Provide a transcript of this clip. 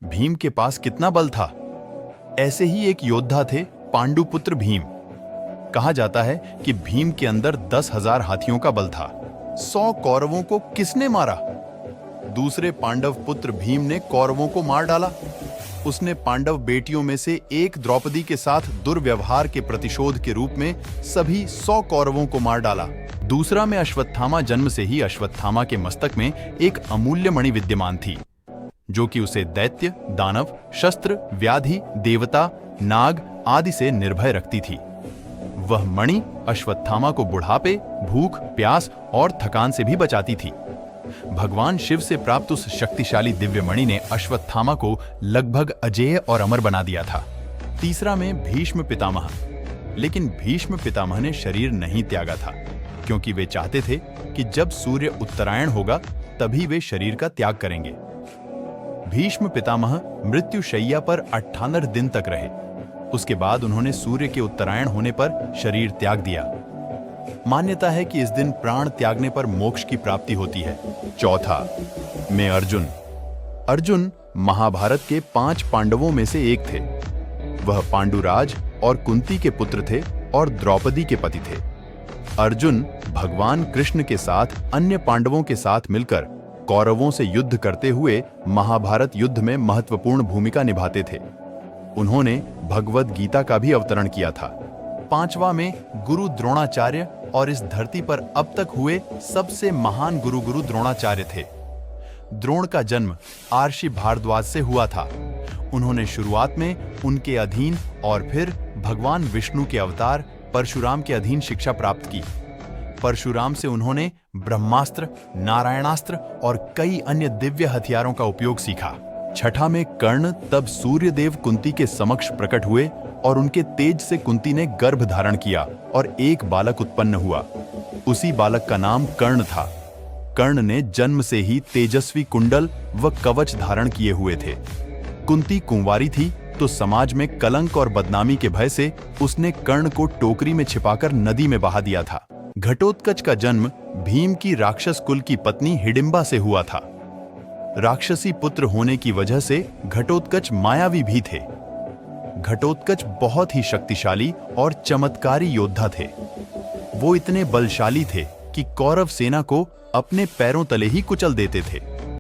भीम के पास कितना बल था? ऐसे ही एक योद्धा थे पांडुपुत्र भीम। कहा जाता है कि भीम के अंदर 10,000 हाथियों का बल था। 100 कौरवों को किसने मारा? दूसरे पांडव पुत्र भीम ने कौरवों को मार डाला। उसने पांडव बेटियों में से एक द्रौपदी के साथ दुर्व्यवहार के प्रतिशोध के रूप में सभी 100 कौरवों को मार डाला। दूसरा में अश्वत्थामा जन्म से ही अश्वत्थामा के मस्तक में एक अमूल्य मणि विद्यमान थी, जो कि उसे दैत्य, दानव, शस्त्र, व्याधि, देवता, नाग आदि से निर्भय रखती थी। वह मणि अश्वत्थामा को बुढ़ापे, भूख, प्यास और थकान से भी बचाती थी। भगवान शिव से प्राप्त उस शक्तिशाली दिव्य मणि ने अश्वत्थामा को लगभग अजेय और अमर बना दिया था। तीसरा में भीष्म पितामह। लेकिन भीष्म पितामह ने शरीर नहीं त्यागा था, क्योंकि वे चाहते थे कि जब सूर्य उत्तरायण होगा तभी वे शरीर का त्याग करेंगे। भीष्म पितामह मृत्युशैया पर 98 दिन तक रहे। उसके बाद उन्होंने सूर्य के उत्तरायण होने पर शरीर त्याग दिया। मान्यता है कि इस दिन प्राण त्यागने पर मोक्ष की प्राप्ति होती है। चौथा में अर्जुन। अर्जुन महाभारत के 5 पांडवों में से एक थे। वह पांडुराज और कुंती के पुत्र थे और द्रौपदी के पति थे। अर्जुन भगवान कृष्ण के साथ अन्य पांडवों के साथ मिलकर कौरवों से युद्ध करते हुए महाभारत युद्ध में महत्वपूर्ण भूमिका निभाते थे। उन्होंने भगवद गीता का भी अवतरण किया था। 5वां में गुरु द्रोणाचार्य और इस धरती पर अब तक हुए सबसे महान गुरु द्रोणाचार्य थे। द्रोण का जन्म आर्षि भारद्वाज से हुआ था। उन्होंने शुरुआत में उनके अधीन और फिर भगवान विष्णु के अवतार परशुराम के अधीन शिक्षा प्राप्त की। परशुराम से उन्होंने ब्रह्मास्त्र, नारायणास्त्र और कई अन्य दिव्य हथियारों का उपयोग सीखा। छठा में कर्ण तब सूर्यदेव कुंती के समक्ष प्रकट हुए और उनके तेज से कुंती ने गर्भ धारण किया और एक बालक उत्पन्न हुआ। उसी बालक का नाम कर्ण था। कर्ण ने जन्म से ही तेजस्वी कुंडल व कवच धारण किए हुए थे। कुंती कुंवारी थी तो समाज में कलंक और बदनामी के भय से उसने कर्ण को टोकरी में छिपाकर नदी में बहा दिया था। घटोत्कच का जन्म भीम की राक्षस कुल की पत्नी हिडिंबा से हुआ था। राक्षसी पुत्र होने की वजह से घटोत्कच मायावी भी थे। घटोत्कच बहुत ही शक्तिशाली और चमत्कारी योद्धा थे। वो इतने बलशाली थे कि कौरव सेना को अपने पैरों तले ही कुचल देते थे।